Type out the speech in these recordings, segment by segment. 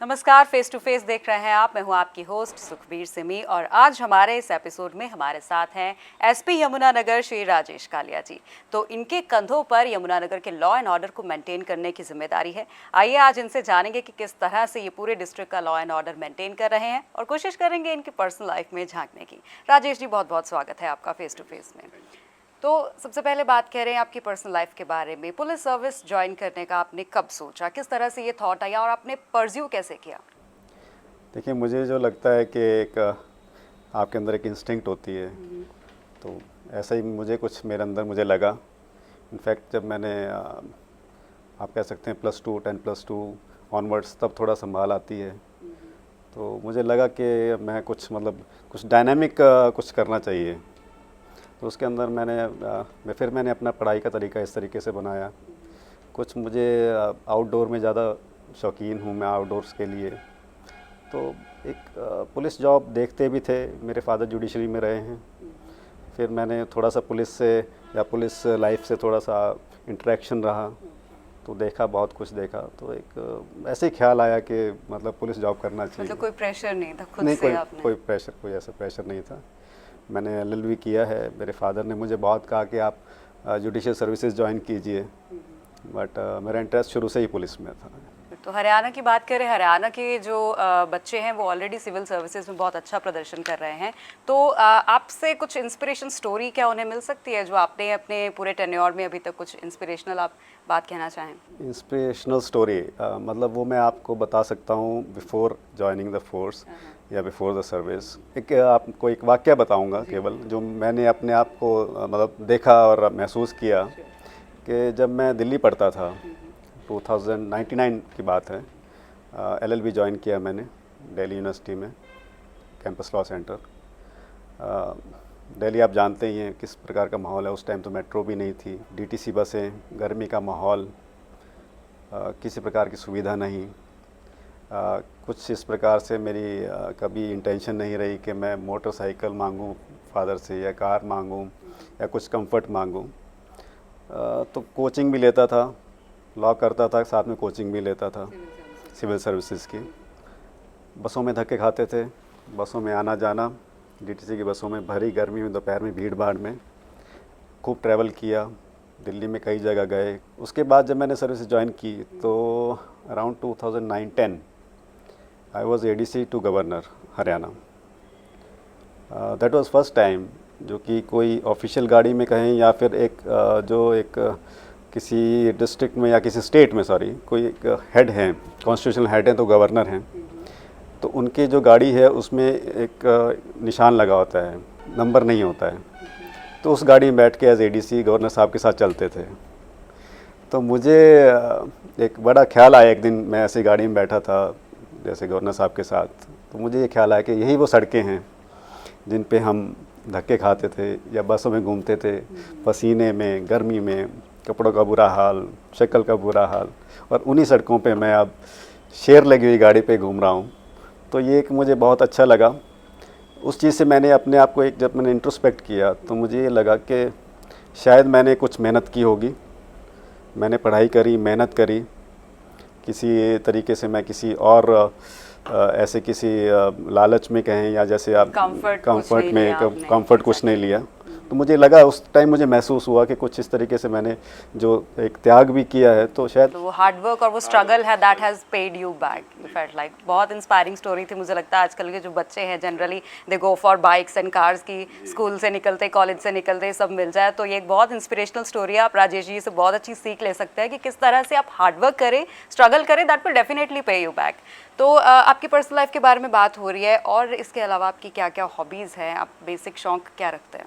नमस्कार, face to face देख रहे हैं आप। मैं हूं आपकी होस्ट सुखबीर सिमी और आज हमारे इस एपिसोड में हमारे साथ हैं एसपी यमुनानगर श्री राजेश कालिया जी। तो इनके कंधों पर यमुनानगर के लॉ एंड ऑर्डर को मेंटेन करने की जिम्मेदारी है। आइए आज इनसे जानेंगे कि किस तरह से ये पूरे डिस्ट्रिक्ट का लॉ एंड ऑर्डर मेंटेन कर रहे हैं और कोशिश करेंगे इनकी पर्सनल लाइफ में झांकने की। राजेश जी, बहुत बहुत स्वागत है आपका फेस टू फेस में। तो सबसे पहले बात कह रहे हैं आपकी पर्सनल लाइफ के बारे में। पुलिस सर्विस ज्वाइन करने का आपने कब सोचा, किस तरह से ये थॉट आया और आपने परस्यू कैसे किया? देखिए, मुझे जो लगता है कि एक आपके अंदर एक इंस्टिंक्ट होती है, तो ऐसा ही मुझे कुछ मेरे अंदर मुझे लगा। इनफैक्ट जब मैंने आप कह सकते हैं +2 10+2 ऑनवर्ड्स, तब थोड़ा संभाल आती है, तो मुझे लगा कि मैं कुछ डायनामिक कुछ करना चाहिए। तो उसके अंदर मैंने अपना पढ़ाई का तरीका इस तरीके से बनाया। कुछ मुझे आउटडोर में ज़्यादा शौकीन हूँ मैं, आउटडोर्स के लिए। तो एक पुलिस जॉब देखते भी थे, मेरे फादर जुडिशरी में रहे हैं। फिर मैंने थोड़ा सा पुलिस से या पुलिस लाइफ से थोड़ा सा इंटरेक्शन रहा, तो देखा, बहुत कुछ देखा। तो एक ऐसे ही ख्याल आया कि मतलब पुलिस जॉब करना चाहिए। मतलब कोई प्रेशर नहीं था खुद नहीं, से आपने? कोई ऐसा प्रेशर नहीं था। मैंने LLB किया है। मेरे फादर ने मुझे बहुत कहा कि आप जुडिशियल सर्विसेज ज्वाइन कीजिए, बट मेरा इंटरेस्ट शुरू से ही पुलिस में था। तो हरियाणा की बात करें, हरियाणा के जो बच्चे हैं वो ऑलरेडी सिविल सर्विसेज में बहुत अच्छा प्रदर्शन कर रहे हैं। तो आपसे कुछ इंस्पिरेशन स्टोरी क्या उन्हें मिल सकती है जो आपने अपने पूरे टेन्योर में अभी तक कुछ इंस्पिरेशनल आप बात कहना चाहें? इंस्पिरेशनल स्टोरी मतलब वो मैं आपको बता सकता हूँ बिफोर जॉइनिंग द फोर्स या बिफोर द सर्विस। आपको एक वाक़या बताऊँगा केवल, जो मैंने अपने आप को मतलब देखा और महसूस किया कि जब मैं दिल्ली पढ़ता था, 2099 की बात है। LLB ज्वाइन किया मैंने दिल्ली यूनिवर्सिटी में, कैंपस लॉ सेंटर। दिल्ली आप जानते ही हैं किस प्रकार का माहौल है। उस टाइम तो मेट्रो भी नहीं थी, DTC बसें, गर्मी का माहौल, किसी प्रकार की सुविधा नहीं। कुछ इस प्रकार से मेरी कभी इंटेंशन नहीं रही कि मैं मोटरसाइकिल मांगूं फादर से या कार मांगूं या कुछ कंफर्ट मांगूं। तो कोचिंग भी लेता था, लॉ करता था, साथ में कोचिंग भी लेता था सिविल सर्विसेज की। बसों में धक्के खाते थे, बसों में आना जाना, DTC की बसों में, भरी गर्मी में, दोपहर में, भीड़ भाड़ में खूब ट्रैवल किया। दिल्ली में कई जगह गए। उसके बाद जब मैंने सर्विस ज्वाइन की तो around 2009-10 I was ADC to governor Haryana. That was first time जो कि कोई ऑफिशियल गाड़ी में कहें या फिर एक किसी डिस्ट्रिक्ट में या किसी स्टेट में, कोई एक हेड हैं, कॉन्स्टिट्यूशनल हेड हैं, तो गवर्नर हैं, तो उनकी जो गाड़ी है उसमें एक निशान लगा होता है, नंबर नहीं होता है। तो उस गाड़ी में बैठ के एज ADC गवर्नर साहब के साथ चलते थे। तो मुझे एक बड़ा ख्याल आया, एक दिन मैं ऐसी गाड़ी में बैठा था जैसे गवर्नर साहब के साथ, तो मुझे ये ख्याल आया कि यही वो सड़कें हैं जिन पे हम धक्के खाते थे या बसों में घूमते थे, पसीने में, गर्मी में, कपड़ों का बुरा हाल, शक्ल का बुरा हाल, और उन्हीं सड़कों पे मैं अब शेर लगी हुई गाड़ी पे घूम रहा हूँ। तो ये एक मुझे बहुत अच्छा लगा। उस चीज़ से मैंने अपने आप को जब मैंने इंट्रोस्पेक्ट किया तो मुझे ये लगा कि शायद मैंने कुछ मेहनत की होगी, मैंने पढ़ाई करी, मेहनत करी, किसी तरीके से मैं किसी और ऐसे किसी लालच में कहें या जैसे आप कंफर्ट कुछ नहीं लिया। तो मुझे लगा, उस टाइम मुझे महसूस हुआ कि कुछ इस तरीके से मैंने जो एक त्याग भी किया है, तो शायद वो हार्ड वर्क और वो स्ट्रगल है that has paid you back. You felt like बहुत इंस्पायरिंग स्टोरी थी। मुझे लगता है आजकल के जो बच्चे हैं generally they go for bikes and cars की, स्कूल से निकलते, कॉलेज से निकलते सब मिल जाए। तो ये एक बहुत इंस्पिरेशनल स्टोरी है। आप राजेश जी से बहुत अच्छी सीख ले सकते हैं कि किस तरह से आप हार्ड वर्क करें, स्ट्रगल करें, दैट विल डेफिनेटली पे यू बैक। तो आपकी पर्सनल लाइफ के बारे में बात हो रही है, और इसके अलावा आपकी क्या क्या हॉबीज़ हैं, आप बेसिक शौक क्या रखते हैं?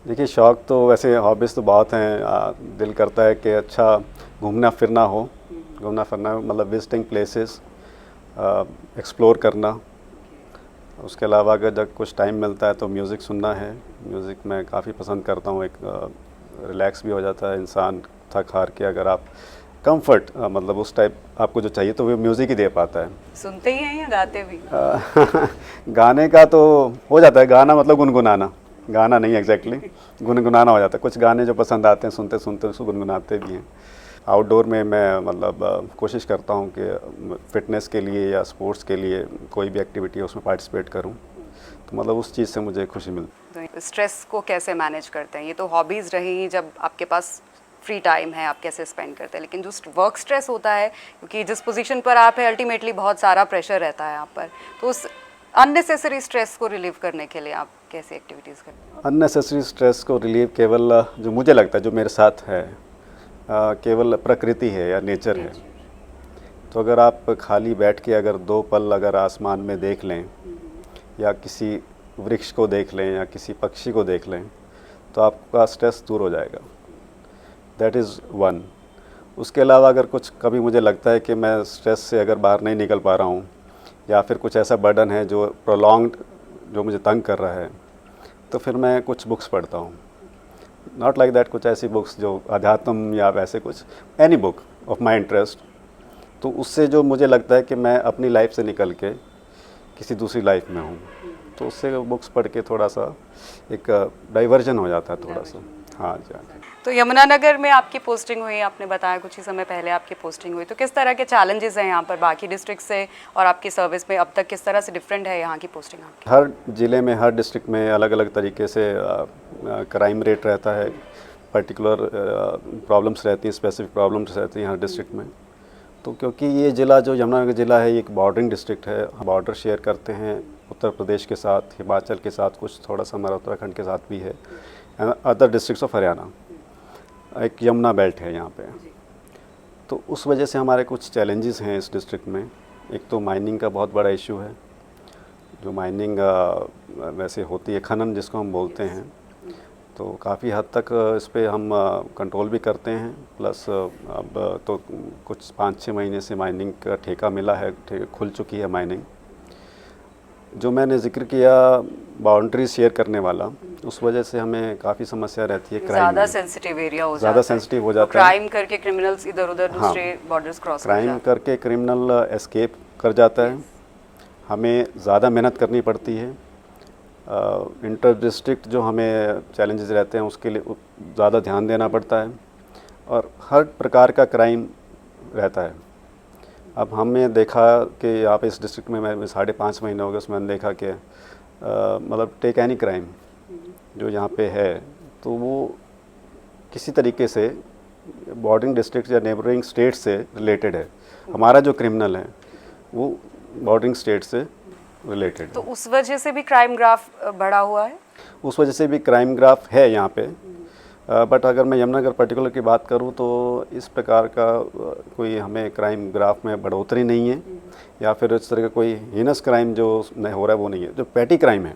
देखिए, शौक़ तो वैसे हॉबीज़ तो बहुत हैं। दिल करता है कि अच्छा घूमना फिरना हो, घूमना फिरना मतलब विजिटिंग प्लेसेस, एक्सप्लोर करना। उसके अलावा अगर जब कुछ टाइम मिलता है तो म्यूज़िक सुनना है। म्यूज़िक मैं काफ़ी पसंद करता हूँ। एक रिलैक्स भी हो जाता है इंसान थक हार के। अगर आप कंफर्ट मतलब उस टाइप आपको जो चाहिए तो वो म्यूज़िक ही दे पाता है। सुनते ही हैं या गाते भी? गाने का तो हो जाता है, गाना मतलब गुनगुनाना, गाना नहीं एग्जैक्टली, गुनगुनाना हो जाता है। कुछ गाने जो पसंद आते हैं सुनते सुनते उसको गुनगुनाते भी हैं। आउटडोर में मैं मतलब कोशिश करता हूँ कि फ़िटनेस के लिए या स्पोर्ट्स के लिए कोई भी एक्टिविटी है उसमें पार्टिसिपेट करूँ, तो मतलब उस चीज़ से मुझे खुशी मिलती है। तो स्ट्रेस को कैसे मैनेज करते हैं? ये तो हॉबीज़ रही, जब आपके पास फ्री टाइम है आप कैसे स्पेंड करते हैं, लेकिन जो वर्क स्ट्रेस होता है, क्योंकि जिस पोजीशन पर आप है अल्टीमेटली बहुत सारा प्रेशर रहता है आप पर, तो उस अननेसेसरी स्ट्रेस को रिलीव करने के लिए आप कैसी एक्टिविटीज़ करते हैं? अननेसेसरी स्ट्रेस को रिलीव केवल जो मुझे लगता है जो मेरे साथ है केवल प्रकृति है या नेचर है। तो अगर आप खाली बैठ के अगर 2 पल अगर आसमान में देख लें या किसी वृक्ष को देख लें या किसी पक्षी को देख लें, तो आपका स्ट्रेस दूर हो जाएगा। That is one. उसके अलावा अगर कुछ कभी मुझे लगता है कि मैं स्ट्रेस से अगर बाहर नहीं निकल पा रहा हूँ या फिर कुछ ऐसा बर्डन है जो प्रोलॉन्ग्ड जो मुझे तंग कर रहा है, तो फिर मैं कुछ बुक्स पढ़ता हूँ। नॉट लाइक दैट, कुछ ऐसी बुक्स जो अध्यात्म या वैसे कुछ, any book of my interest. तो उससे जो मुझे लगता है कि मैं अपनी लाइफ से निकल के किसी दूसरी लाइफ में हूँ, तो उससे बुक्स पढ़ के थोड़ा सा एक डाइवर्जन हो जाता है थोड़ा सा। हाँ जी, हाँ जी। तो यमुनानगर में आपकी पोस्टिंग हुई, आपने बताया कुछ ही समय पहले आपकी पोस्टिंग हुई, तो किस तरह के चैलेंजेस हैं यहाँ पर बाकी डिस्ट्रिक्ट से, और आपकी सर्विस में अब तक किस तरह से डिफरेंट है यहाँ की पोस्टिंग आपकी? हर ज़िले में हर डिस्ट्रिक्ट में अलग अलग तरीके से क्राइम रेट रहता है, पर्टिकुलर प्रॉब्लम्स रहती हैं, स्पेसिफिक प्रॉब्लम्स रहती हैं हर डिस्ट्रिक्ट में। तो क्योंकि ये ज़िला जो यमुनानगर ज़िला है, ये एक बॉर्डरिंग डिस्ट्रिक्ट है, बॉर्डर शेयर करते हैं उत्तर प्रदेश के साथ, हिमाचल के साथ, कुछ थोड़ा सा हमारा उत्तराखंड के साथ भी है, अदर डिस्ट्रिक्ट्स ऑफ हरियाणा। एक यमुना बेल्ट है यहाँ पे, तो उस वजह से हमारे कुछ चैलेंजेस हैं इस डिस्ट्रिक्ट में। एक तो माइनिंग का बहुत बड़ा इशू है, जो माइनिंग वैसे होती है, खनन जिसको हम बोलते हैं, तो काफ़ी हद तक इस पे हम कंट्रोल भी करते हैं। प्लस अब तो कुछ 5-6 महीने से माइनिंग का ठेका मिला है, खुल चुकी है माइनिंग। जो मैंने जिक्र किया बाउंड्री शेयर करने वाला, उस वजह से हमें काफ़ी समस्या रहती है। क्राइम ज़्यादा सेंसिटिव एरिया हो जाता है, ज़्यादा सेंसिटिव हो जाता है। क्राइम करके क्रिमिनल्स इधर उधर हाँ, दूसरे बॉर्डर्स क्रॉस कर क्राइम जाते करके क्रिमिनल एस्केप कर जाता है, हमें ज़्यादा मेहनत करनी पड़ती है। इंटर डिस्ट्रिक्ट जो हमें चैलेंजेस रहते हैं उसके लिए ज़्यादा ध्यान देना पड़ता है, और हर प्रकार का क्राइम रहता है। अब हमने देखा कि यहाँ पे इस डिस्ट्रिक्ट में मैं 5.5 महीने हो गए, उसमें मैंने देखा कि मतलब टेक एनी क्राइम जो यहाँ पे है, तो वो किसी तरीके से बॉर्डरिंग डिस्ट्रिक्ट या नेबरिंग स्टेट से रिलेटेड है। हमारा जो क्रिमिनल है वो बॉर्डरिंग स्टेट से रिलेटेड तो उस वजह से भी क्राइम ग्राफ बढ़ा हुआ है। उस वजह से भी क्राइम ग्राफ है यहाँ पे। बट अगर मैं यमुनानगर पर्टिकुलर की बात करूँ तो इस प्रकार का कोई हमें क्राइम ग्राफ में बढ़ोतरी नहीं है, या फिर इस तरह का कोई हीनस क्राइम जो नहीं हो रहा है वो नहीं है। जो पैटी क्राइम है,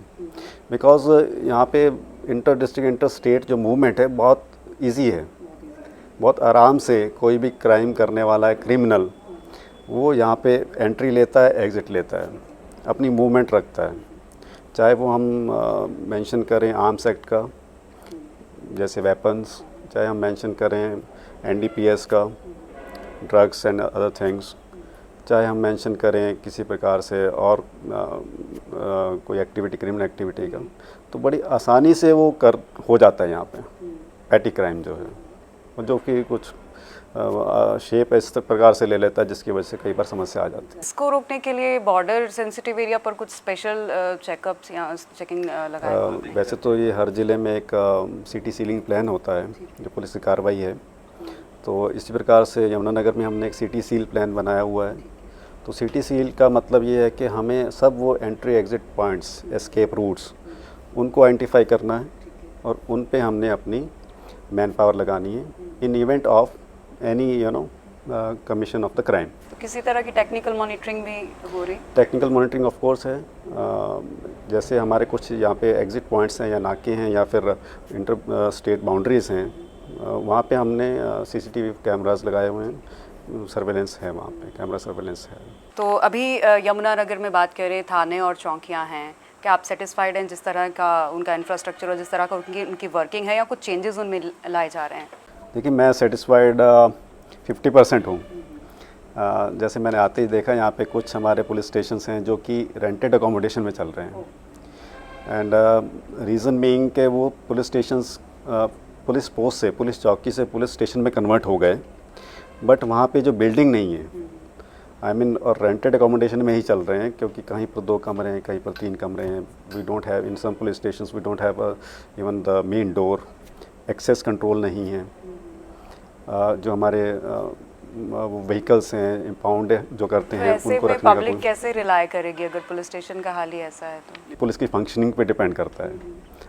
बिकॉज यहाँ पे इंटर डिस्ट्रिक्ट इंटर स्टेट जो मूवमेंट है बहुत इजी है, बहुत आराम से कोई भी क्राइम करने वाला है क्रिमिनल, वो यहाँ पे एंट्री लेता है, एग्ज़िट लेता है, अपनी मूवमेंट रखता है। चाहे वो हम मेंशन करें आर्म्स एक्ट का जैसे वेपन्स, चाहे हम मेंशन करें एनडीपीएस का ड्रग्स एंड अदर थिंग्स, चाहे हम मेंशन करें किसी प्रकार से और कोई एक्टिविटी क्रिमिनल एक्टिविटी का, तो बड़ी आसानी से वो हो जाता है यहाँ पे पैटी क्राइम जो है, जो कि कुछ शेप इस प्रकार से ले लेता है जिसकी वजह से कई बार समस्या आ जाती है। इसको रोकने के लिए बॉर्डर सेंसिटिव एरिया पर कुछ स्पेशल चेकअप्स या चेकिंग लगाए? वैसे तो ये हर ज़िले में एक सिटी सीलिंग प्लान होता है जो पुलिस की कार्रवाई है, तो इसी प्रकार से यमुनानगर में हमने एक सिटी सील प्लान बनाया हुआ है। तो सिटी सील का मतलब ये है कि हमें सब वो entry exit points, escape routes, उनको आइडेंटिफाई करना है और उन पे हमने अपनी मैन पावर लगानी है इन event of any commission of the crime. तो किसी तरह की टेक्निकल मॉनिटरिंग भी हो रही? टेक्निकल मॉनिटरिंग ऑफ कोर्स है। जैसे हमारे कुछ यहाँ पे एग्ज़िट पॉइंट्स हैं या नाके हैं या फिर इंटर स्टेट बाउंड्रीज़ हैं, वहाँ पे हमने सीसीटीवी कैमरास लगाए हुए हैं, सर्वेलेंस है, वहाँ पे कैमरा सर्वेलेंस है। तो अभी यमुनानगर में बात करें, थाने और चौकियाँ हैं, क्या आप सेटिस्फाइड हैं जिस तरह का उनका इंफ्रास्ट्रक्चर और जिस तरह का उनकी वर्किंग है, या कुछ चेंजेस उनमें लाए जा रहे हैं? देखिए, मैं सेटिस्फाइड 50% हूँ। जैसे मैंने आते ही देखा यहाँ पे कुछ हमारे पुलिस स्टेशंस हैं जो कि रेंटेड अकोमोडेशन में चल रहे हैं, एंड रीज़न बीइंग के वो पुलिस स्टेशंस पुलिस पोस्ट से, पुलिस चौकी से पुलिस स्टेशन में कन्वर्ट हो गए, बट वहाँ पे जो बिल्डिंग नहीं है, आई मीन, और रेंटेड अकोमोडेशन में ही चल रहे हैं, क्योंकि कहीं पर 2 कमरे हैं, कहीं पर 3 कमरे हैं। We don't have, in some police stations we don't have even the main door, access control नहीं है। जो हमारे व्हीकल्स हैं, इंपाउंड जो करते हैं, ऐसे उनको में रखने का पब्लिक कैसे रिलाई करेगी अगर पुलिस स्टेशन का हाल ही ऐसा है तो? पुलिस की फंक्शनिंग पे डिपेंड करता है।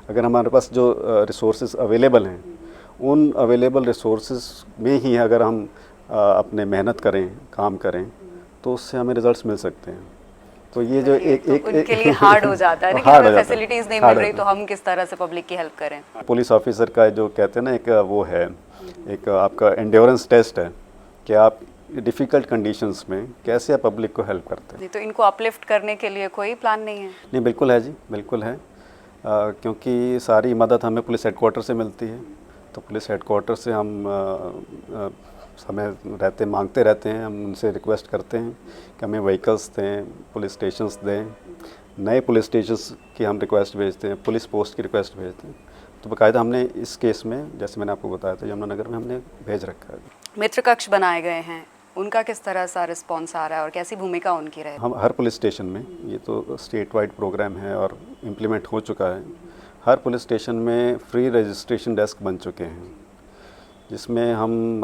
अगर हमारे पास जो रिसोर्सेज अवेलेबल हैं, उन अवेलेबल रिसोर्सेज में ही अगर हम अपने मेहनत करें, काम करें, तो उससे हमें रिजल्ट्स मिल सकते हैं। तो ये जो एक उनके लिए हार्ड हो जाता है ना कि हमें फैसिलिटीज़ नहीं मिल रही तो हम किस तरह से पब्लिक की हेल्प करें। पुलिस ऑफिसर का जो कहते हैं ना, एक वो है, एक आपका एंड्योरेंस टेस्ट है कि आप डिफ़िकल्ट कंडीशंस में कैसे आप पब्लिक को हेल्प करते हैं। जी, तो इनको अपलिफ्ट करने के लिए कोई प्लान नहीं है? नहीं, बिल्कुल है जी, बिल्कुल है। क्योंकि सारी मदद हमें पुलिस हेडक्वार्टर से मिलती है, तो पुलिस हेडक्वार्टर से हम समय रहते मांगते रहते हैं, हम उनसे रिक्वेस्ट करते हैं कि हमें व्हीकल्स दें, पुलिस स्टेशंस दें। नए पुलिस स्टेशंस की हम रिक्वेस्ट भेजते हैं, पुलिस पोस्ट की रिक्वेस्ट भेजते हैं। तो बाकायदा हमने इस केस में, जैसे मैंने आपको बताया था, यमुनानगर में हमने भेज रखा है। मित्र कक्ष बनाए गए हैं, उनका किस तरह सा रिस्पॉन्स आ रहा है और कैसी भूमिका उनकी रहे? हम हर पुलिस स्टेशन में, ये तो स्टेट वाइड प्रोग्राम है और इम्प्लीमेंट हो चुका है, हर पुलिस स्टेशन में फ्री रजिस्ट्रेशन डेस्क बन चुके हैं, जिसमें हम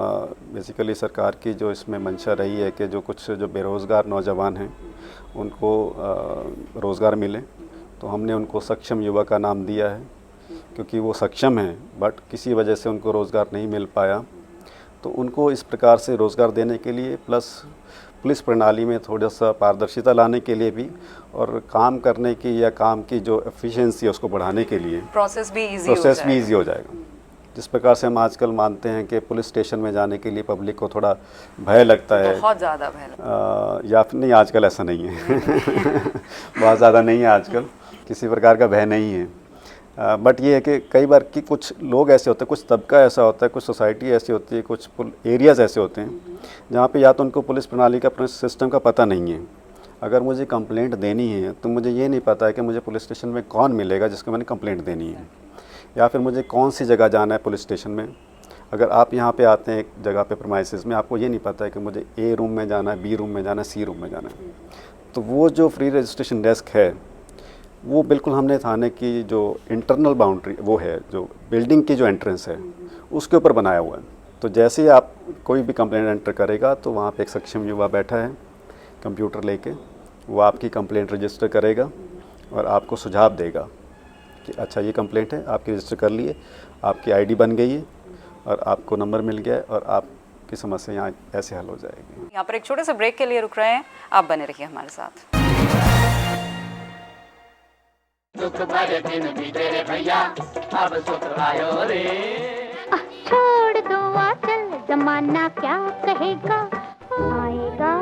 बेसिकली सरकार की जो इसमें मंशा रही है कि जो कुछ जो बेरोज़गार नौजवान हैं उनको रोज़गार मिले, तो हमने उनको सक्षम युवा का नाम दिया है, क्योंकि वो सक्षम हैं बट किसी वजह से उनको रोज़गार नहीं मिल पाया। तो उनको इस प्रकार से रोज़गार देने के लिए, प्लस पुलिस प्रणाली में थोड़ा सा पारदर्शिता लाने के लिए भी, और काम करने की या काम की जो एफिशिएंसी है उसको बढ़ाने के लिए प्रोसेस भी ईजी हो जाएगा। जिस प्रकार से हम आजकल मानते हैं कि पुलिस स्टेशन में जाने के लिए पब्लिक को थोड़ा भय लगता है, बहुत ज़्यादा भय लगता या फिर नहीं, आजकल ऐसा नहीं है बहुत ज़्यादा नहीं है आजकल, किसी प्रकार का भय नहीं है। बट ये है कि कई बार कि कुछ लोग ऐसे होते हैं, कुछ तबका ऐसा होता है, कुछ सोसाइटी ऐसी होती है, कुछ एरियाज़ ऐसे होते हैं जहाँ पे या तो उनको पुलिस प्रणाली का, पुलिस सिस्टम का पता नहीं है। अगर मुझे कंप्लेंट देनी है तो मुझे ये नहीं पता है कि मुझे पुलिस स्टेशन में कौन मिलेगा जिसको मैंने कंप्लेंट देनी है, या फिर मुझे कौन सी जगह जाना है पुलिस स्टेशन में। अगर आप यहाँ पे आते हैं एक जगह पे प्रीमाइसेस में, आपको ये नहीं पता है कि मुझे ए रूम में जाना है, बी रूम में जाना है, सी रूम में जाना है। तो वो जो फ्री रजिस्ट्रेशन डेस्क है, वो बिल्कुल हमने थाने की जो इंटरनल बाउंड्री वो है, जो बिल्डिंग की जो एंट्रेंस है उसके ऊपर बनाया हुआ है। तो जैसे ही आप कोई भी कंप्लेंट एंटर करेगा तो वहाँ पे एक सक्षम युवा बैठा है कंप्यूटर लेके, वो आपकी कंप्लेंट रजिस्टर करेगा और आपको सुझाव देगा कि अच्छा ये कंप्लेंट है, आपकी रजिस्टर कर लिए, आपकी आईडी बन गई है और आपको नंबर मिल गया है और आपकी समस्या यहाँ ऐसे हल हो जाएगी। यहाँ पर एक छोटे से ब्रेक के लिए रुक रहे हैं, आप बने रहिए हमारे साथ। दुख भरे दिन बीते रे भैया, अब सुख आयो रे। छोड़ दो आचल, जमाना क्या कहेगा, आएगा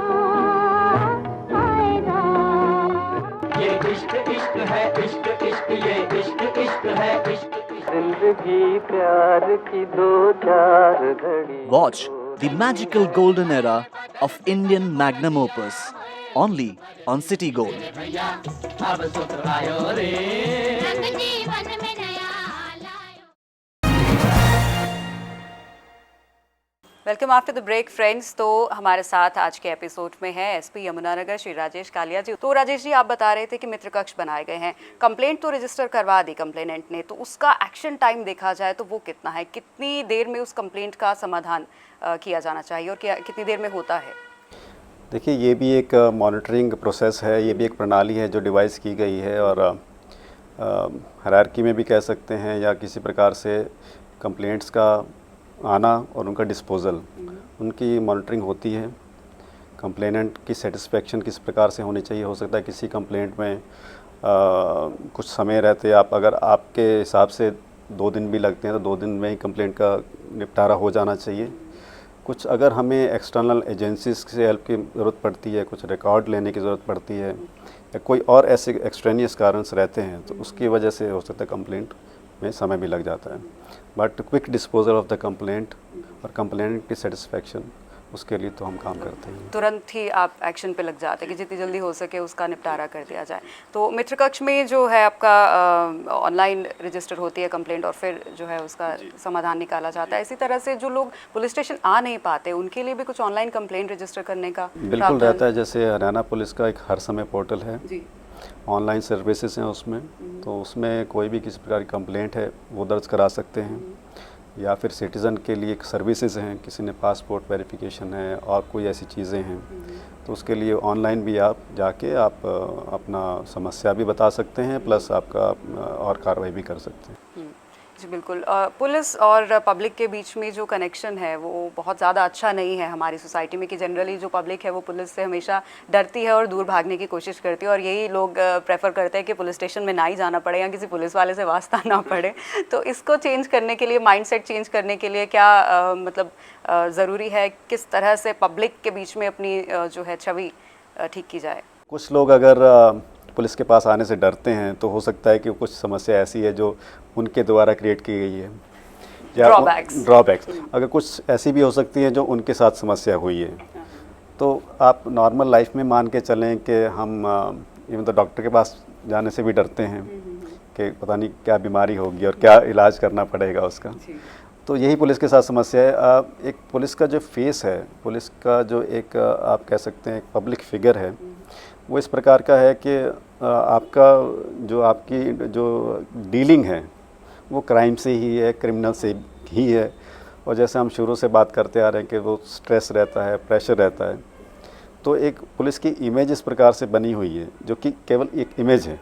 आएगा। ये इश्क इश्क है, इश्क इश्क, ये इश्क इश्क है, इश्क जिंदगी प्यार की 2-4 घड़ी। Watch the magical golden era of Indian magnum opus only on City Gold. भैया, अब सुख आयो रे। रंग जीवन में नया लायो। Welcome after the break friends. तो हमारे साथ आज के एपिसोड में है एसपी यमुनानगर श्री राजेश कालिया जी। तो राजेश जी, आप बता रहे थे कि मित्र कक्ष बनाए गए हैं, कंप्लेंट तो रजिस्टर करवा दी कंप्लेनेंट ने, तो उसका एक्शन टाइम देखा जाए तो वो कितना है, कितनी देर में उस कंप्लेंट का समाधान किया जाना चाहिए और कितनी देर में होता है? देखिए, ये भी एक मॉनिटरिंग प्रोसेस है, ये भी एक प्रणाली है जो डिवाइस की गई है, और हायरार्की में भी कह सकते हैं, या किसी प्रकार से कंप्लेंट्स का आना और उनका डिस्पोजल, उनकी मॉनिटरिंग होती है। कंप्लेनेंट की सेटिस्फेक्शन किस प्रकार से होनी चाहिए, हो सकता है किसी कंप्लेंट में कुछ समय रहते आप, अगर आपके हिसाब से 2 दिन भी लगते हैं तो 2 दिन में ही कंप्लेंट का निपटारा हो जाना चाहिए। कुछ अगर हमें एक्सटर्नल एजेंसीज से हेल्प की ज़रूरत पड़ती है, कुछ रिकॉर्ड लेने की ज़रूरत पड़ती है, या कोई और ऐसे एक्सट्रेनियस कारणस रहते हैं, तो उसकी वजह से हो सकता है कंप्लेंट में समय भी लग जाता है। But quick disposal of the complaint और कंप्लेंट की सेटिस्फेक्शन उसके लिए तो हम काम करते हैं। तुरंत ही आप एक्शन पे लग जाते हैं कि जितनी जल्दी हो सके उसका निपटारा कर दिया जाए। तो मित्र कक्ष में जो है आपका ऑनलाइन रजिस्टर होती है कंप्लेंट और फिर जो है उसका समाधान निकाला जाता है। इसी तरह से जो लोग पुलिस स्टेशन आ नहीं पाते उनके लिए भी कुछ ऑनलाइन कंप्लेंट रजिस्टर करने का बिल्कुल प्रावधान? रहता है। जैसे हरियाणा पुलिस का एक हर समय पोर्टल है, जी। ऑनलाइन सर्विसेज हैं उसमें, तो उसमें कोई भी किसी प्रकार की कंप्लेंट है वो दर्ज करा सकते हैं। या फिर सिटीज़न के लिए सर्विसेज हैं, किसी ने पासपोर्ट वेरिफिकेशन है और कोई ऐसी चीज़ें हैं, तो उसके लिए ऑनलाइन भी आप जाके आप अपना समस्या भी बता सकते हैं, प्लस आपका और कार्रवाई भी कर सकते हैं। जी बिल्कुल। पुलिस और पब्लिक के बीच में जो कनेक्शन है वो बहुत ज़्यादा अच्छा नहीं है हमारी सोसाइटी में, कि जनरली जो पब्लिक है वो पुलिस से हमेशा डरती है और दूर भागने की कोशिश करती है, और यही लोग प्रेफर करते हैं कि पुलिस स्टेशन में ना ही जाना पड़े या किसी पुलिस वाले से वास्ता ना पड़े। तो इसको चेंज करने के लिए, माइंडसेट चेंज करने के लिए क्या ज़रूरी है, किस तरह से पब्लिक के बीच में अपनी जो है छवि ठीक की जाए? कुछ लोग अगर पुलिस के पास आने से डरते हैं तो हो सकता है कि कुछ समस्या ऐसी है जो उनके द्वारा क्रिएट की गई है, या ड्रॉबैक्स अगर कुछ ऐसी भी हो सकती है जो उनके साथ समस्या हुई है। तो आप नॉर्मल लाइफ में मान के चलें कि हम इवन तो डॉक्टर के पास जाने से भी डरते हैं कि पता नहीं क्या बीमारी होगी और क्या इलाज करना पड़ेगा उसका। तो यही पुलिस के साथ समस्या है। एक पुलिस का जो फेस है, पुलिस का जो एक आप कह सकते हैं एक पब्लिक फिगर है, वो इस प्रकार का है कि आपका जो आपकी जो डीलिंग है वो क्राइम से ही है, क्रिमिनल से ही है। और जैसे हम शुरू से बात करते आ रहे हैं कि वो स्ट्रेस रहता है, प्रेशर रहता है, तो एक पुलिस की इमेज इस प्रकार से बनी हुई है जो कि केवल एक इमेज है,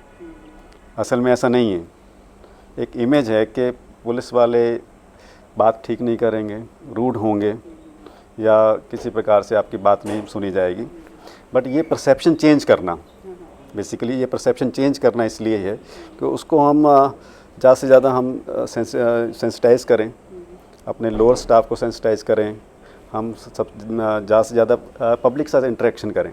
असल में ऐसा नहीं है। एक इमेज है कि पुलिस वाले बात ठीक नहीं करेंगे, रूड होंगे या किसी प्रकार से आपकी बात नहीं सुनी जाएगी। बट ये परसेप्शन चेंज करना, बेसिकली ये परसेप्शन चेंज करना इसलिए है कि उसको हम ज़्यादा से ज़्यादा हम सेंसिटाइज करें, अपने लोअर स्टाफ को सेंसिटाइज करें, हम सब ज़्यादा से ज़्यादा पब्लिक साथ इंटरेक्शन करें,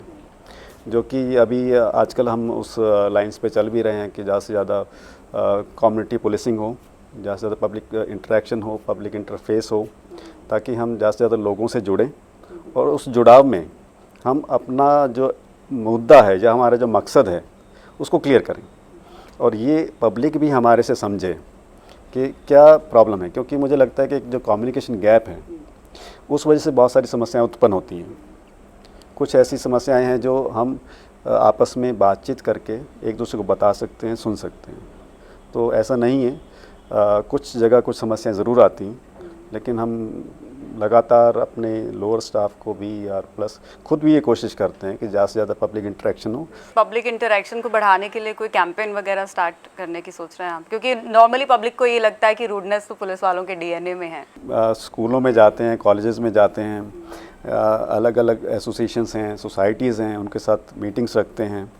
जो कि अभी आजकल हम उस लाइंस पे चल भी रहे हैं कि ज़्यादा से ज़्यादा कम्युनिटी पुलिसिंग हो, ज़्यादा से ज़्यादा पब्लिक इंटरेक्शन हो, पब्लिक इंटरफेस हो, ताकि हम ज़्यादा से ज़्यादा लोगों से जुड़ें और उस जुड़ाव में हम अपना जो मुद्दा है या हमारा जो मकसद है उसको क्लियर करें, और ये पब्लिक भी हमारे से समझे कि क्या प्रॉब्लम है। क्योंकि मुझे लगता है कि जो कम्युनिकेशन गैप है उस वजह से बहुत सारी समस्याएं उत्पन्न होती हैं। कुछ ऐसी समस्याएं हैं जो हम आपस में बातचीत करके एक दूसरे को बता सकते हैं, सुन सकते हैं। तो ऐसा नहीं है, कुछ जगह कुछ समस्याएं ज़रूर आती हैं, लेकिन हम लगातार अपने लोअर स्टाफ को भी और प्लस खुद भी ये कोशिश करते हैं कि ज़्यादा से ज़्यादा पब्लिक इंटरेक्शन हो। पब्लिक इंटरेक्शन को बढ़ाने के लिए कोई कैंपेन वगैरह स्टार्ट करने की सोच रहे हैं आप? क्योंकि नॉर्मली पब्लिक को ये लगता है कि रूडनेस तो पुलिस वालों के डीएनए में है। स्कूलों में जाते हैं, कॉलेजेस में जाते हैं, अलग अलग एसोसिएशंस हैं, सोसाइटीज़ हैं, उनके साथ मीटिंग्स रखते हैं।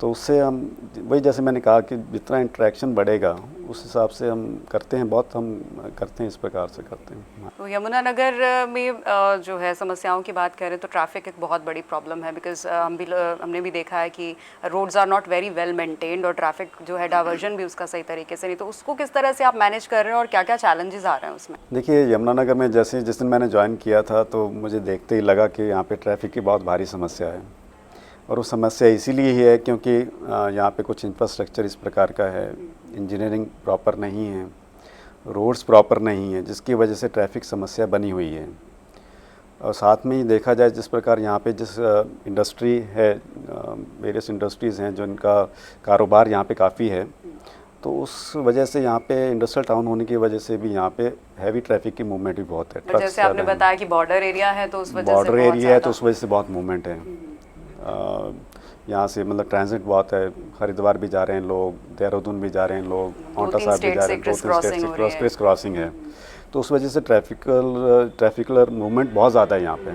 तो उससे हम वही, जैसे मैंने कहा कि जितना इंटरेक्शन बढ़ेगा उस हिसाब से हम करते हैं, बहुत हम करते हैं, इस प्रकार से करते हैं। तो यमुनानगर में जो है समस्याओं की बात करें तो ट्रैफिक एक बहुत बड़ी प्रॉब्लम है, बिकॉज हमने भी देखा है कि roads are not very well maintained और ट्रैफिक जो है डाइवर्जन भी उसका सही तरीके से नहीं। तो उसको किस तरह से आप मैनेज कर रहे हैं और क्या क्या चैलेंजेस आ रहे हैं उसमें? देखिए, यमुनानगर में जैसे जिस दिन मैंने ज्वाइन किया था तो मुझे देखते ही लगा कि यहाँ पे ट्रैफिक की बहुत भारी समस्या है, और वो समस्या इसीलिए ही है क्योंकि यहाँ पे कुछ इंफ्रास्ट्रक्चर इस प्रकार का है, इंजीनियरिंग प्रॉपर नहीं है, रोड्स प्रॉपर नहीं है, जिसकी वजह से ट्रैफिक समस्या बनी हुई है। और साथ में ही देखा जाए जिस प्रकार यहाँ पे जिस इंडस्ट्री है, वेरियस इंडस्ट्रीज़ हैं जो इनका कारोबार यहाँ पे काफ़ी है, तो उस वजह से यहाँ पे इंडस्ट्रियल टाउन होने की वजह से भी यहाँ पे हैवी ट्रैफिक की मूवमेंट भी बहुत है। जैसे आपने बताया कि बॉर्डर एरिया है तो उस वजह से बॉर्डर एरिया है तो उस वजह से बहुत मूवमेंट है। यहाँ से मतलब ट्रांजिट बहुत है, हरिद्वार भी जा रहे हैं लोग, देहरादून भी जा रहे हैं लोग, औंटा साहब भी जा रहे हैं, 2-3 स्टेट से क्रिस क्रॉसिंग है, तो उस वजह से ट्रैफिकुलर मूवमेंट बहुत ज़्यादा है यहाँ पे।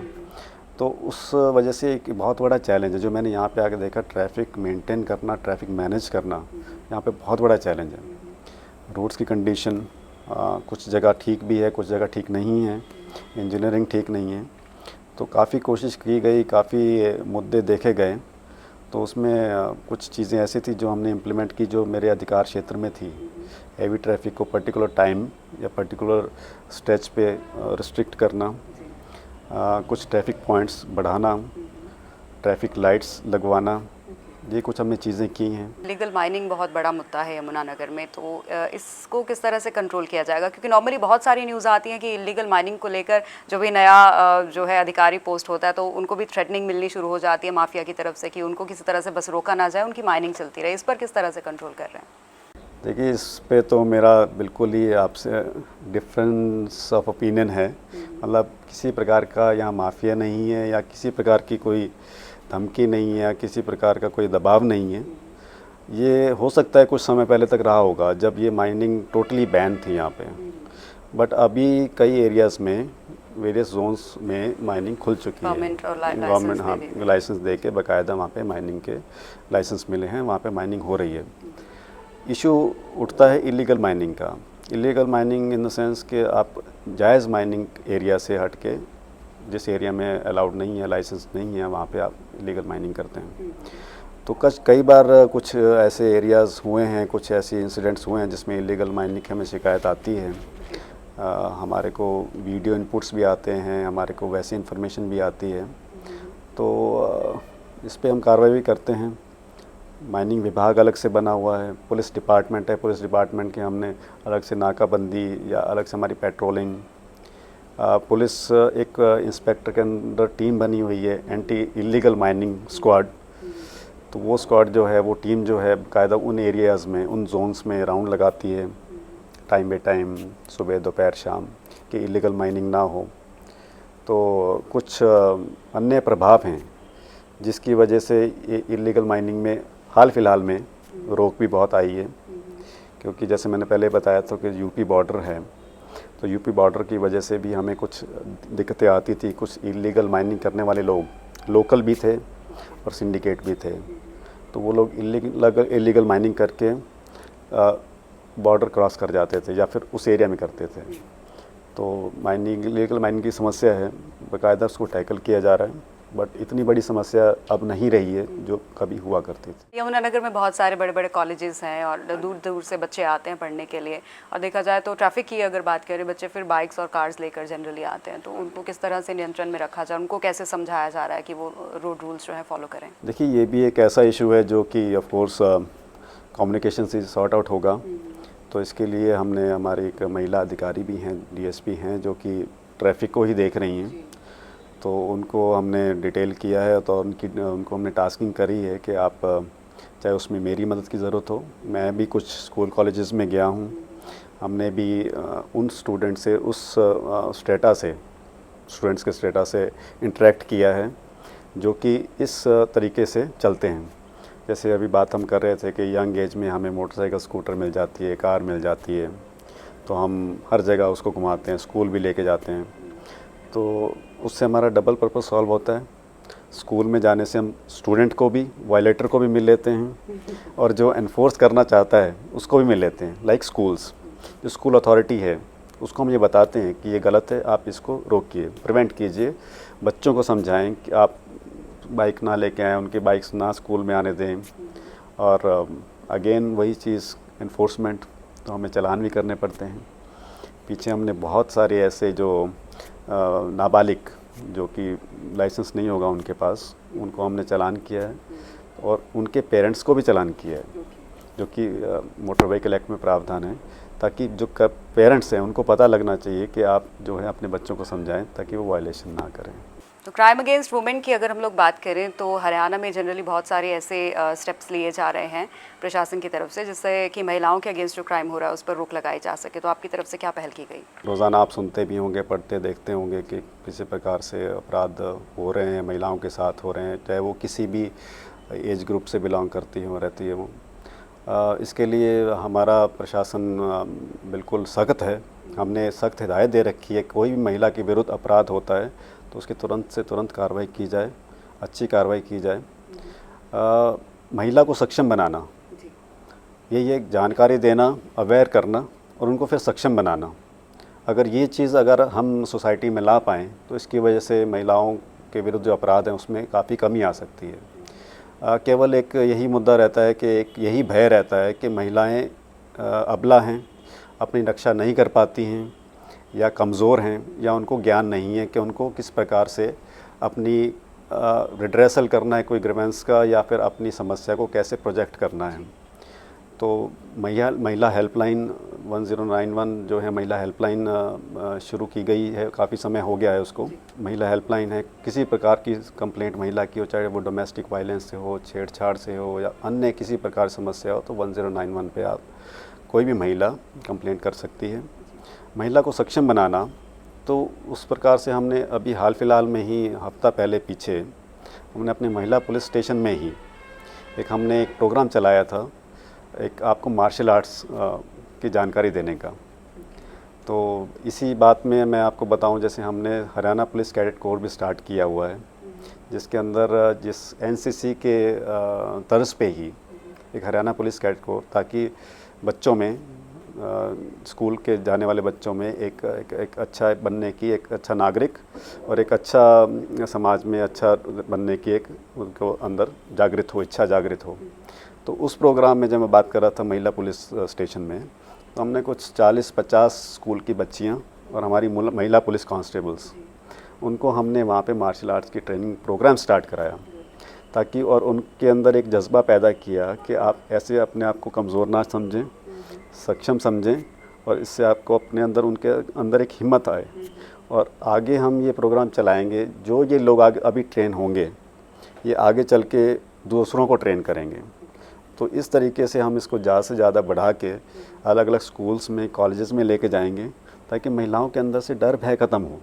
तो उस वजह से एक बहुत बड़ा चैलेंज है जो मैंने यहाँ पे आके देखा, ट्रैफिक मेंटेन करना, ट्रैफिक मैनेज करना यहाँ पे बहुत बड़ा चैलेंज है। रोड्स की कंडीशन कुछ जगह ठीक भी है, कुछ जगह ठीक नहीं है, इंजीनियरिंग ठीक नहीं है। तो काफ़ी कोशिश की गई, काफ़ी मुद्दे देखे गए, तो उसमें कुछ चीज़ें ऐसी थी जो हमने इम्प्लीमेंट की जो मेरे अधिकार क्षेत्र में थी। हैवी ट्रैफिक को पर्टिकुलर टाइम या पर्टिकुलर स्ट्रेच पे रिस्ट्रिक्ट करना, कुछ ट्रैफिक पॉइंट्स बढ़ाना, ट्रैफिक लाइट्स लगवाना, ये कुछ हमने चीज़ें की हैं। लीगल माइनिंग बहुत बड़ा मुद्दा है यमुनानगर में, तो इसको किस तरह से कंट्रोल किया जाएगा? क्योंकि नॉर्मली बहुत सारी न्यूज़ आती हैं कि इलीगल माइनिंग को लेकर जो भी नया जो है अधिकारी पोस्ट होता है तो उनको भी थ्रेटनिंग मिलनी शुरू हो जाती है माफिया की तरफ से कि उनको किसी तरह से बस रोका ना जाए, उनकी माइनिंग चलती रहे। इस पर किस तरह से कंट्रोल कर रहे हैं? देखिए, इस पे तो मेरा बिल्कुल ही आपसे डिफरेंस ऑफ ओपिनियन है। मतलब किसी प्रकार का यहाँ माफिया नहीं है या किसी प्रकार की कोई धमकी नहीं है या किसी प्रकार का कोई दबाव नहीं है। ये हो सकता है कुछ समय पहले तक रहा होगा जब ये माइनिंग टोटली बैन थी यहाँ पे, बट अभी कई एरियाज़ में वेरियस जोन्स में माइनिंग खुल चुकी है। गवर्नमेंट हाँ लाइसेंस दे के बाकायदा वहाँ पे माइनिंग के लाइसेंस मिले हैं, वहाँ पे माइनिंग हो रही है। इशू उठता है इलीगल माइनिंग का। Illegal mining in the sense कि आप जायज़ माइनिंग एरिया से हट के जिस एरिया में अलाउड नहीं है, लाइसेंस नहीं है, वहाँ पे आप इलीगल माइनिंग करते हैं। तो कई बार कुछ ऐसे एरियाज़ हुए हैं, कुछ ऐसे इंसिडेंट्स हुए हैं जिसमें इलीगल माइनिंग की हमें शिकायत आती है। हमारे को वीडियो इनपुट्स भी आते हैं, हमारे को वैसी इन्फॉर्मेशन भी आती है, तो इस पे हम कार्रवाई भी करते हैं। माइनिंग विभाग अलग से बना हुआ है, पुलिस डिपार्टमेंट है, पुलिस डिपार्टमेंट के हमने अलग से नाकाबंदी या अलग से हमारी पेट्रोलिंग, पुलिस एक इंस्पेक्टर के अंदर टीम बनी हुई है एंटी इलीगल माइनिंग स्क्वाड। तो वो स्क्वाड जो है, वो टीम जो है बाकायदा उन एरियाज़ में, उन जोन्स में राउंड लगाती है टाइम बाई टाइम, सुबह दोपहर शाम, कि इलीगल माइनिंग ना हो। तो कुछ अन्य प्रभाव हैं जिसकी वजह से ये इलीगल माइनिंग में हाल फिलहाल में रोक भी बहुत आई है, क्योंकि जैसे मैंने पहले बताया था कि यूपी बॉर्डर है, तो यूपी बॉर्डर की वजह से भी हमें कुछ दिक्कतें आती थी। कुछ इलीगल माइनिंग करने वाले लोग लोकल भी थे और सिंडिकेट भी थे, तो वो लोग इलीगल माइनिंग करके बॉर्डर क्रॉस कर जाते थे या फिर उस एरिया में करते थे। तो इलीगल माइनिंग की समस्या है, बाकायदा उसको टैकल किया जा रहा है, बट इतनी बड़ी समस्या अब नहीं रही है जो कभी हुआ करती थी। यमुनानगर में बहुत सारे बड़े बड़े कॉलेजेस हैं और दूर दूर से बच्चे आते हैं पढ़ने के लिए, और देखा जाए तो ट्रैफिक की अगर बात करें, बच्चे फिर बाइक्स और कार्स लेकर जनरली आते हैं, तो उनको किस तरह से नियंत्रण में रखा जाए, उनको कैसे समझाया जा रहा है कि वो रोड रूल्स जो है फॉलो करें? देखिए, ये भी एक ऐसा इशू है जो कि ऑफ कोर्स कम्युनिकेशन से सॉर्ट आउट होगा। तो इसके लिए हमने हमारे एक महिला अधिकारी भी हैं, डीएसपी हैं, जो कि ट्रैफिक को ही देख रही हैं। तो उनको हमने डिटेल किया है, तो उनको हमने टास्किंग करी है कि आप चाहे उसमें मेरी मदद की ज़रूरत हो, मैं भी कुछ स्कूल कॉलेजेस में गया हूँ, हमने भी उन स्टूडेंट से उस स्टूडेंट्स के स्टेटा से इंटरेक्ट किया है जो कि इस तरीके से चलते हैं। जैसे अभी बात हम कर रहे थे कि यंग एज में हमें मोटरसाइकिल, स्कूटर मिल जाती है, कार मिल जाती है, तो हम हर जगह उसको घुमाते हैं, स्कूल भी लेके जाते हैं। तो उससे हमारा डबल पर्पस सॉल्व होता है। स्कूल में जाने से हम स्टूडेंट को भी, वायलेटर को भी मिल लेते हैं, और जो एनफोर्स करना चाहता है उसको भी मिल लेते हैं। लाइक स्कूल्स, जो स्कूल अथॉरिटी है उसको हम ये बताते हैं कि ये गलत है, आप इसको रोकिए, प्रिवेंट कीजिए, बच्चों को समझाएं कि आप बाइक ना लेके आएँ, उनकी बाइक्स ना स्कूल में आने दें। और अगेन वही चीज़, एनफोर्समेंट, तो हमें चालान भी करने पड़ते हैं। पीछे हमने बहुत सारे ऐसे जो नाबालिग जो कि लाइसेंस नहीं होगा उनके पास, उनको हमने चालान किया है, और उनके पेरेंट्स को भी चालान किया है, जो कि मोटर व्हीकल एक्ट में प्रावधान है, ताकि जो पेरेंट्स हैं उनको पता लगना चाहिए कि आप जो है अपने बच्चों को समझाएं ताकि वो वायलेशन ना करें। तो क्राइम अगेंस्ट वुमेन की अगर हम लोग बात करें तो हरियाणा में जनरली बहुत सारे ऐसे स्टेप्स लिए जा रहे हैं प्रशासन की तरफ से, जिससे कि महिलाओं के अगेंस्ट जो क्राइम हो रहा है उस पर रोक लगाई जा सके। तो आपकी तरफ से क्या पहल की गई? रोज़ाना आप सुनते भी होंगे, पढ़ते देखते होंगे कि किसी प्रकार से अपराध हो रहे हैं, महिलाओं के साथ हो रहे हैं, चाहे वो किसी भी एज ग्रुप से बिलोंग करती हो, रहती है वो। इसके लिए हमारा प्रशासन बिल्कुल सख्त है। हमने सख्त हिदायत दे रखी है, कोई भी महिला के विरुद्ध अपराध होता है तो उसकी तुरंत से तुरंत कार्रवाई की जाए, अच्छी कार्रवाई की जाए। महिला को सक्षम बनाना, यही एक जानकारी देना, अवेयर करना और उनको फिर सक्षम बनाना। अगर ये चीज़ अगर हम सोसाइटी में ला पाएँ तो इसकी वजह से महिलाओं के विरुद्ध जो अपराध हैं उसमें काफ़ी कमी आ सकती है। केवल एक यही मुद्दा रहता है कि एक यही भय रहता है कि महिलाएं अबला हैं, अपनी रक्षा नहीं कर पाती हैं, या कमज़ोर हैं या उनको ज्ञान नहीं है कि उनको किस प्रकार से अपनी रिड्रेसल करना है कोई ग्रीवेंस का, या फिर अपनी समस्या को कैसे प्रोजेक्ट करना है। तो महिला हेल्पलाइन 1091 जो है महिला हेल्पलाइन शुरू की गई है, काफ़ी समय हो गया है उसको। महिला हेल्पलाइन है, किसी प्रकार की कंप्लेंट महिला की हो, चाहे वो डोमेस्टिक वायलेंस से हो, छेड़छाड़ से हो या अन्य किसी प्रकार समस्या हो, तो 1091 पे आप कोई भी महिला कंप्लेंट कर सकती है। महिला को सक्षम बनाना, तो उस प्रकार से हमने अभी हाल फिलहाल में ही हफ्ता पहले पीछे हमने अपने महिला पुलिस स्टेशन में ही हमने एक प्रोग्राम चलाया था, एक आपको मार्शल आर्ट्स की जानकारी देने का। तो इसी बात में मैं आपको बताऊं, जैसे हमने हरियाणा पुलिस कैडेट कोर भी स्टार्ट किया हुआ है, जिसके अंदर जिस एनसीसी के तर्ज पे ही एक हरियाणा पुलिस कैडेट कोर, ताकि बच्चों में स्कूल के जाने वाले बच्चों में एक अच्छा बनने की, एक अच्छा नागरिक और एक अच्छा समाज में अच्छा बनने की एक उनको अंदर जागृत हो, इच्छा जागृत हो। तो उस प्रोग्राम में जब मैं बात कर रहा था महिला पुलिस स्टेशन में, तो हमने कुछ 40-50 स्कूल की बच्चियां और हमारी महिला पुलिस कांस्टेबल्स, उनको हमने वहाँ पे मार्शल आर्ट्स की ट्रेनिंग प्रोग्राम स्टार्ट कराया, ताकि और उनके अंदर एक जज्बा पैदा किया कि आप ऐसे अपने आप को कमज़ोर ना समझें, सक्षम समझें, और इससे आपको अपने अंदर उनके अंदर एक हिम्मत आए। और आगे हम ये प्रोग्राम चलाएंगे, जो ये लोग आगे अभी ट्रेन होंगे, ये आगे चल के दूसरों को ट्रेन करेंगे। तो इस तरीके से हम इसको ज़्यादा से ज़्यादा बढ़ा के अलग अलग स्कूल्स में, कॉलेजेस में लेके जाएंगे, ताकि महिलाओं के अंदर से डर भय ख़त्म हो।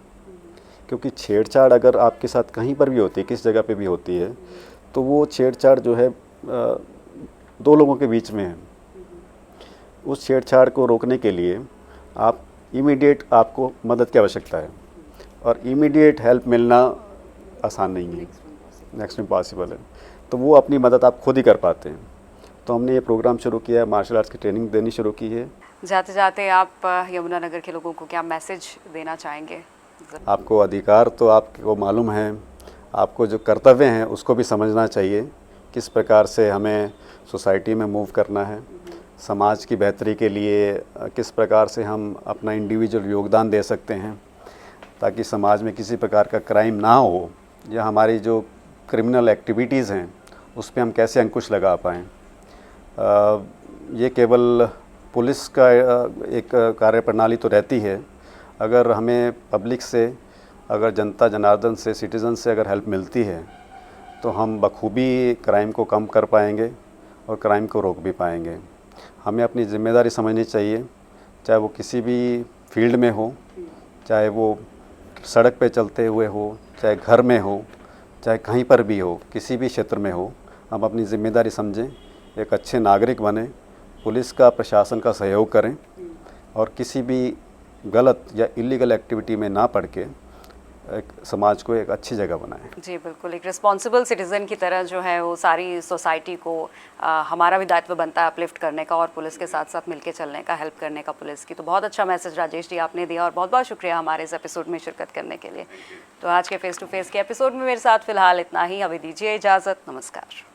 क्योंकि छेड़छाड़ अगर आपके साथ कहीं पर भी होती है, किस जगह पे भी होती है, तो वो छेड़छाड़ जो है दो लोगों के बीच में है। उस छेड़छाड़ को रोकने के लिए आप इमीडिएट आपको मदद की आवश्यकता है, और इमीडिएट हेल्प मिलना आसान नहीं है, नेक्स्ट इम्पॉसिबल है। तो वो अपनी मदद आप खुद ही कर पाते हैं। तो हमने ये प्रोग्राम शुरू किया है, मार्शल आर्ट्स की ट्रेनिंग देनी शुरू की है। जाते जाते आप यमुनानगर के लोगों को क्या मैसेज देना चाहेंगे? आपको अधिकार तो आपको मालूम है, आपको जो कर्तव्य हैं उसको भी समझना चाहिए, किस प्रकार से हमें सोसाइटी में मूव करना है, समाज की बेहतरी के लिए किस प्रकार से हम अपना इंडिविजुअल योगदान दे सकते हैं, ताकि समाज में किसी प्रकार का क्राइम ना हो, या हमारी जो क्रिमिनल एक्टिविटीज़ हैं उस पर हम कैसे अंकुश लगा पाएँ। ये केवल पुलिस का एक कार्यप्रणाली तो रहती है, अगर हमें पब्लिक से, अगर जनता जनार्दन से, सिटीज़न से अगर हेल्प मिलती है, तो हम बखूबी क्राइम को कम कर पाएंगे और क्राइम को रोक भी पाएंगे। हमें अपनी ज़िम्मेदारी समझनी चाहिए, चाहे वो किसी भी फील्ड में हो, चाहे वो सड़क पे चलते हुए हो, चाहे घर में हो, चाहे कहीं पर भी हो, किसी भी क्षेत्र में हो, हम अपनी ज़िम्मेदारी समझें, एक अच्छे नागरिक बने, पुलिस का, प्रशासन का सहयोग करें, और किसी भी गलत या इलीगल एक्टिविटी में ना पड़ के एक समाज को एक अच्छी जगह बनाएं। जी बिल्कुल, एक रिस्पॉन्सिबल सिटीज़न की तरह जो है वो सारी सोसाइटी को हमारा भी दायित्व बनता है अपलिफ्ट करने का, और पुलिस के साथ साथ मिलके चलने का, हेल्प करने का पुलिस की। तो बहुत अच्छा मैसेज राजेश जी आपने दिया, और बहुत बहुत शुक्रिया हमारे इस एपिसोड में शिरकत करने के लिए। तो आज के फेस टू फेस के एपिसोड में मेरे साथ फिलहाल इतना ही, अभी दीजिए इजाज़त, नमस्कार।